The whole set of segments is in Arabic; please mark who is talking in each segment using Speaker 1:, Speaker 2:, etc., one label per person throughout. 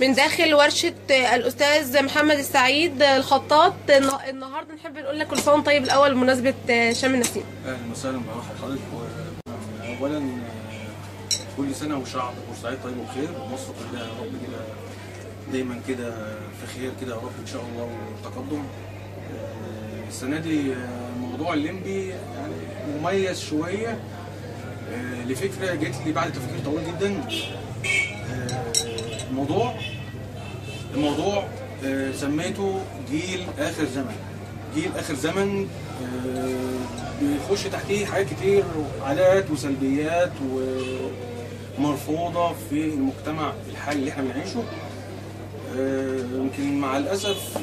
Speaker 1: من داخل ورشة الأستاذ محمد السعيد الخطاط. النهارده نحب نقول لك كل سنة وأنت طيب الأول بمناسبة شم النسيم.
Speaker 2: أهلا وسهلا بروح حضرتك. أولا كل سنة وشعب بورسعيد طيب وبخير، ومصر كلها يا رب كده دايما كده في خير كده يا رب إن شاء الله وتقدم. السنة دي موضوع الليمبي يعني مميز شوية لفكرة جت لي بعد تفكير طويل جدا. الموضوع سميته جيل آخر زمن. جيل آخر زمن بيخش تحتيه حاجات كتير، عادات وسلبيات ومرفوضة في المجتمع الحالي اللي احنا بنعيشه. يمكن مع الأسف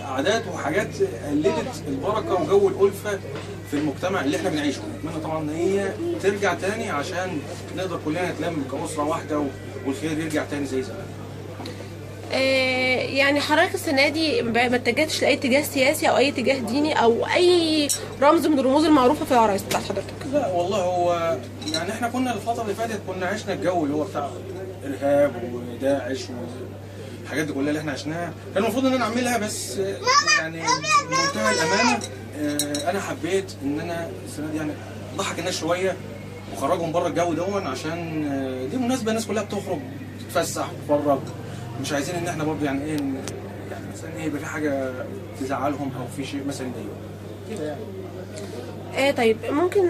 Speaker 2: عادات وحاجات قللت البركة وجو الألفة في المجتمع اللي احنا بنعيشه. نتمنى طبعا ان هي ترجع تاني عشان نقدر كلنا نتلم كأسرة واحدة والخير يرجع تاني زي زمان.
Speaker 1: يعني حضرتك السنة دي ما اتجهتش لأي اتجاه سياسي أو أي اتجاه ديني أو أي رمز من الرموز المعروفة في العرايس بتاعت حضرتك؟
Speaker 2: لا والله، هو يعني احنا كنا الفترة اللي فاتت كنا عشنا الجو اللي هو بتاع إرهاب وداعش والحاجات دي كلها اللي احنا عشناها. كان المفروض ان انا اعملها، بس يعني بمنتهى الامانه انا حبيت ان انا السنه دي يعني اضحك الناس شويه وخرجهم بره الجو دون، عشان دي مناسبه الناس كلها بتخرج تتفسح تتفرج. مش عايزين ان احنا برضه يعني ايه، يعني مثلا ايه يبقى في حاجه تزعلهم او في شيء مثلا يضايقهم كده يعني.
Speaker 1: طيب ممكن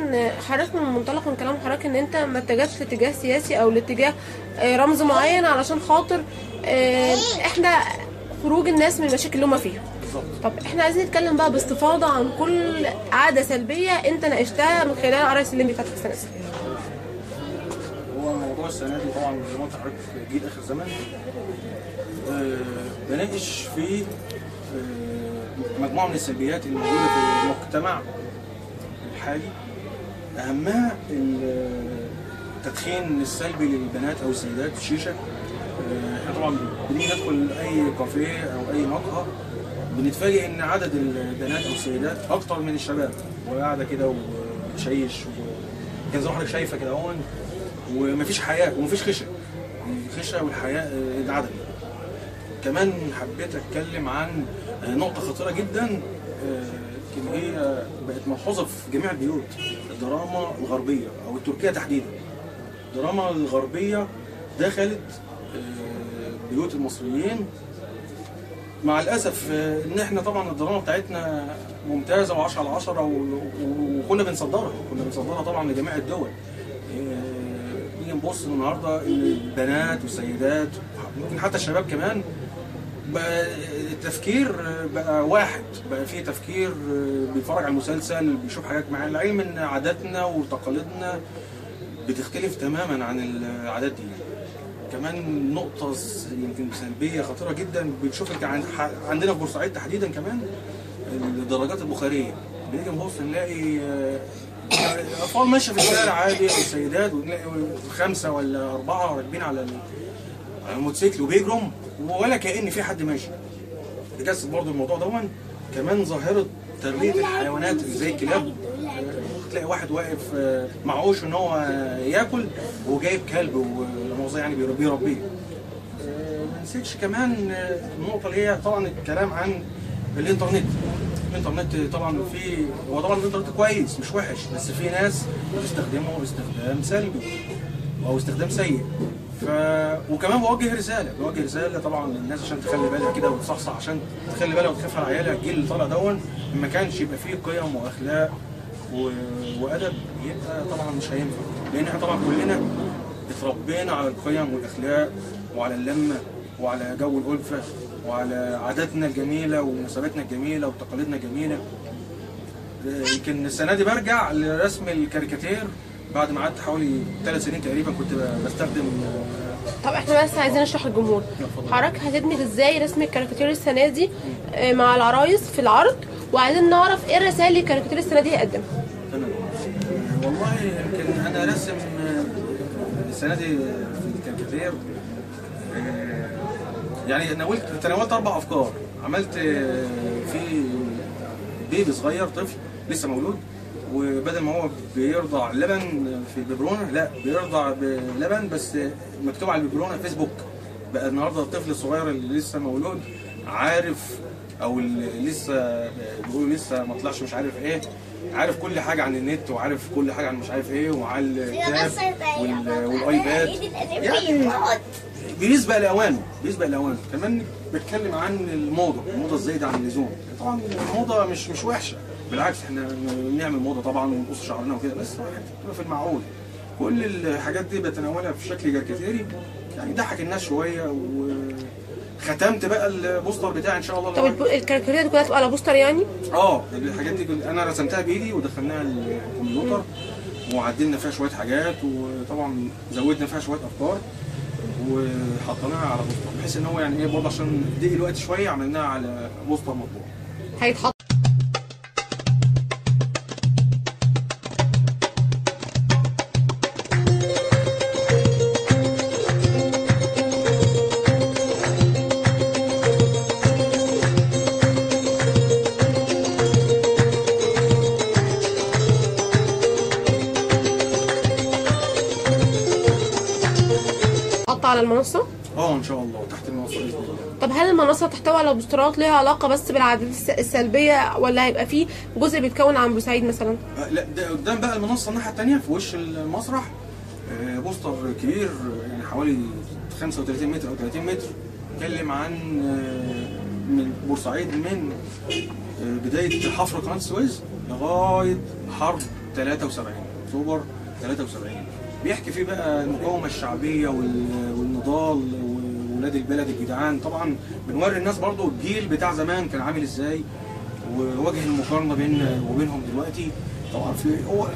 Speaker 1: حضرتك من منطلق من كلام حضرتك ان انت ما اتجهتش لاتجاه سياسي او لاتجاه رمز معين علشان خاطر احنا خروج الناس من المشاكل اللي هم فيها. طب احنا عايزين نتكلم بقى باستفاضه عن كل عاده سلبيه انت ناقشتها من خلال العرايس الليمبي بتاعتك السنه دي.
Speaker 2: هو موضوع السنه دي طبعا زي ما انت حضرتك جيل اخر زمن، بناقش فيه مجموعه من السلبيات اللي موجوده في المجتمع الحالي. اهمها التدخين السلبي للبنات او السيدات، الشيشه. احنا طبعا بنيجي ندخل اي كافيه او اي مقهى بنتفاجئ ان عدد البنات او السيدات اكتر من الشباب، وقاعده كده وتشيش كان زي ما حضرتك شايفه كده اهون، ومفيش حياء ومفيش خشة. الخشة والحياء انعدم. كمان حبيت اتكلم عن نقطة خطيرة جدا يمكن هي بقت ملحوظة في جميع البيوت، الدراما الغربية او التركية تحديدا. الدراما الغربية دخلت بيوت المصريين. مع الاسف ان احنا طبعا الدراما بتاعتنا ممتازة و10 على 10 وكنا بنصدرها طبعا لجميع الدول. نيجي نبص النهارده البنات والسيدات ممكن حتى الشباب كمان بقى التفكير بقى واحد، بقى فيه تفكير بيتفرج على المسلسل بيشوف حاجات معينه، العلم ان عاداتنا وتقاليدنا بتختلف تماما عن العادات دي. كمان نقطه يمكن سلبيه خطيره جدا بنشوف عندنا في بورسعيد تحديدا كمان الدراجات البخاريه. بنيجي نبص نلاقي اطفال ماشيه في الشارع عادي او سيدات، ونلاقي 5 ولا 4 راكبين على الموتوسيكل وبيجروا ولا كأن في حد ماشي. بجسد برضه الموضوع ده. كمان ظاهره تربيه الحيوانات زي الكلاب، تلاقي واحد واقف معهوش ان هو ياكل وجايب كلب والموضوع يعني بيربيه. ما نسيتش كمان النقطه اللي هي طبعا الكلام عن الانترنت. الانترنت طبعا هو طبعا الانترنت كويس مش وحش، بس في ناس بتستخدمه استخدام سلبي او استخدام سيء. وكمان بوجه رساله طبعا للناس عشان تخلي بالها كده وتصحصح، عشان تخلي بالها وتخاف على عيالها. الجيل اللي طالع دون ما كانش يبقى فيه قيم واخلاق وادب يبقى طبعا مش هينفع، لان احنا طبعا كلنا اتربينا على القيم والاخلاق وعلى اللمه وعلى جو الالفه وعلى عاداتنا الجميله ومناسباتنا الجميله وتقاليدنا الجميله. يمكن السنه دي برجع لرسم الكاريكاتير بعد ما قعدت حوالي 3 سنين تقريبا كنت بستخدم.
Speaker 1: طب احنا بس عايزين نشرح للجمهور حضرتك هتدمج ازاي رسم الكاريكاتير السنه دي مع العرايس في العرض، وعايزين نعرف ايه الرسائل اللي الكاريكاتير السنه دي هيقدمها.
Speaker 2: تمام. والله يمكن انا راسم السنه دي في الكاريكاتير يعني تناولت 4 افكار. عملت في بيبي صغير، طفل لسه مولود، وبدل ما هو بيرضع لبن في الببرونه، لا بيرضع بلبن بس مكتوب على الببرونه فيسبوك بقى النهارده الطفل الصغير اللي لسه مولود عارف، او اللي لسه بيقولوا لسه ما طلعش مش عارف ايه، عارف كل حاجه عن النت وعارف كل حاجه عن مش عارف ايه ومع التاب والايباد. يعني بيسبق لاوانه، بيسبق لاوانه. كمان بتكلم عن الموضه الزايده عن اللزوم. طبعا الموضه مش وحشه، بالعكس احنا بنعمل موضه طبعا ونقص شعرنا وكده، بس تبقى في المعقول. كل الحاجات دي بتناولها في شكل كاريكاتيري يعني يضحك الناس شويه. وختمت بقى البوستر بتاعي ان شاء الله.
Speaker 1: طب الكاريكاتير دي كلها تبقى على بوستر يعني؟
Speaker 2: الحاجات دي انا رسمتها بايدي ودخلناها الكمبيوتر وعدلنا فيها شويه حاجات، وطبعا زودنا فيها شويه افكار وحطيناها على بوستر، بحيث ان هو يعني ايه برضه عشان ضيق الوقت شويه عملناها على بوستر مطبوع.
Speaker 1: هيتحط على المنصة؟
Speaker 2: ان شاء الله تحت المنصة باذن الله.
Speaker 1: طب هل المنصة تحتوي على بوسترات ليها علاقة بس بالعادات السلبية، ولا هيبقى فيه جزء بيتكون عن بورسعيد مثلا؟
Speaker 2: لا، ده قدام بقى المنصة الناحية الثانية في وش المسرح بوستر كبير يعني حوالي 35 متر او 30 متر، بيتكلم عن من بورسعيد من بداية حفر قناة السويس لغاية حرب 73 اكتوبر 73. بيحكي فيه بقى المقاومة الشعبية والنضال وولاد البلد الجدعان. طبعا بنوري الناس برضو الجيل بتاع زمان كان عامل ازاي، ووجه المقارنة بيننا وبينهم دلوقتي. طبعا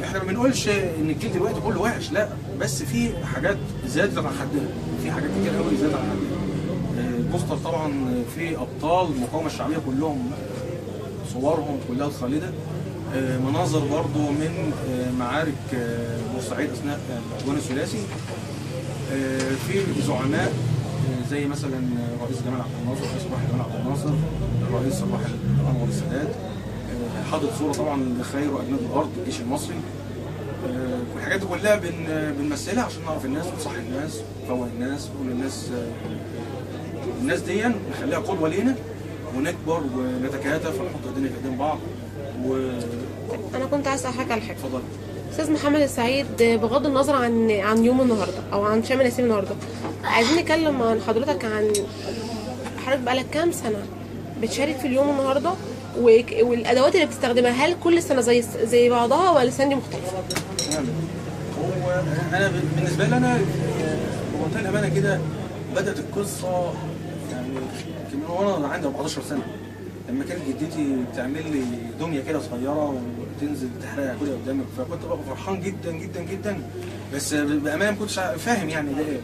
Speaker 2: احنا ما بنقولش ان الجيل دلوقتي كله وحش، لا، بس في حاجات زادت عن حدها، في حاجات كتير قوي زادت عن حدها. البوستر طبعا في ابطال المقاومة الشعبية كلهم صورهم كلها الخالدة، مناظر برضو من معارك بورسعيد اثناء العدوان الثلاثي. في زعماء زي مثلا رئيس جمال عبد الناصر، رئيس صلاح جمال عبد الناصر، الرئيس صلاح انور السادات، حاطط صوره طبعا لخير واجناد الارض الجيش المصري. والحاجات دي كلها بنمثلها عشان نعرف الناس ونصحي الناس ونفوق الناس ونقول للناس الناس دي نخليها قدوه لينا ونكبر ونتكاتف ونحط ايدينا في ايدين بعض.
Speaker 1: انا كنت عايز اسال حضرتك على حاجه.
Speaker 2: اتفضل.
Speaker 1: استاذ محمد السعيد، بغض النظر عن يوم النهارده او عن شم النسيم النهارده، عايزين نتكلم عن حضرتك عن حضرتك بقالك كام سنه بتشارك في اليوم النهارده، والادوات اللي بتستخدمها هل كل سنه زي بعضها ولا السنه دي مختلفه؟
Speaker 2: هو انا بالنسبه لي انا بمنتهى الامانه كده بدات القصه يعني من وانا عندي 14 سنه، لما كانت جدتي بتعمل لي دميه كده صغيره وتنزل تحرقها كده قدامك، فكنت ببقى فرحان جدا جدا جدا، بس بامانه ما كنتش فاهم يعني ده ايه.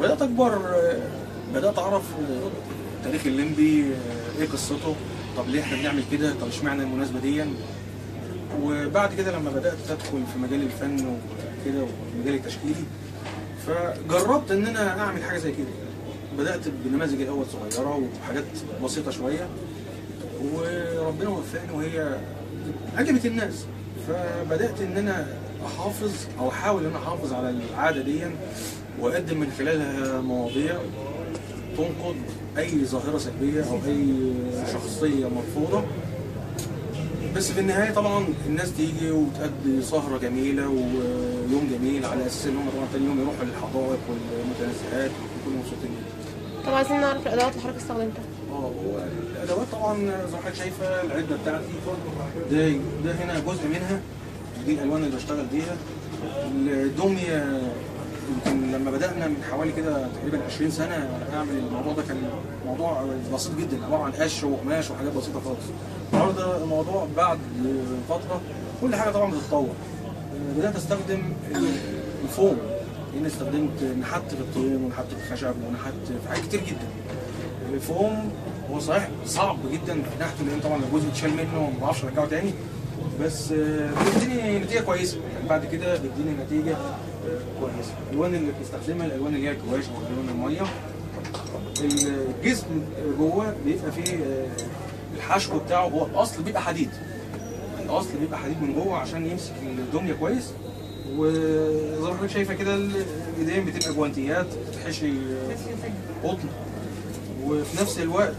Speaker 2: بدات اكبر، بدات اعرف تاريخ الليمبي ايه قصته، طب ليه احنا بنعمل كده، طب اشمعنى المناسبه دي. وبعد كده لما بدات ادخل في مجال الفن وكده والمجال التشكيلي، فجربت ان انا اعمل حاجه زي كده. بدات بنماذج الاول صغيره وحاجات بسيطه شويه، وربنا وفقني وهي عجبت الناس، فبدات ان انا احافظ او احاول ان انا احافظ على العاده دي واقدم من خلالها مواضيع تنقض اي ظاهره سلبيه او اي شخصيه مرفوضه. بس في النهايه طبعا الناس تيجي وتأدي سهره جميله ويوم جميل، على اساس ان هم طبعا تاني يوم يروحوا للحدائق والمتنزهات ويكونوا مبسوطين.
Speaker 1: طب عايزين نعرف الادوات اللي حضرتك استخدمتها.
Speaker 2: هو الادوات طبعا زي ما حضرتك شايفه العده بتاعتي، ده هنا جزء منها، دي الالوان اللي بشتغل بيها. الدميه يمكن لما بدانا من حوالي كده تقريبا 20 سنه اعمل الموضوع ده كان موضوع بسيط جدا، عباره عن قش وقماش وحاجات بسيطه خالص. النهارده الموضوع بعد فتره كل حاجه طبعا بتتطور. بدات استخدم الفوم، لان استخدمت نحت في الطين ونحت في الخشب ونحت في حاجات كتير جدا. الفوم هو صحيح صعب جدا في نحته، لان طبعا الجزء اتشال منه وما بعرفش ارجعه تاني، بس بيديني نتيجه كويسه. يعني بعد كده بيديني نتيجه كويسه. الالوان اللي بنستخدمها الالوان اللي هي الكواش او الوان الميه. الجسم جوه بيبقى فيه الحشو بتاعه، هو الاصل بيبقى حديد، الاصل بيبقى حديد من جوه عشان يمسك الدميه كويس، وزي ما حضرتك شايفه كده الايدين بتبقى جوانتيات بتحشي قطن، وفي نفس الوقت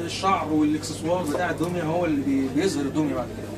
Speaker 2: الشعر والاكسسوار بتاع الدميه هو اللي بيظهر الدميه بعد كده.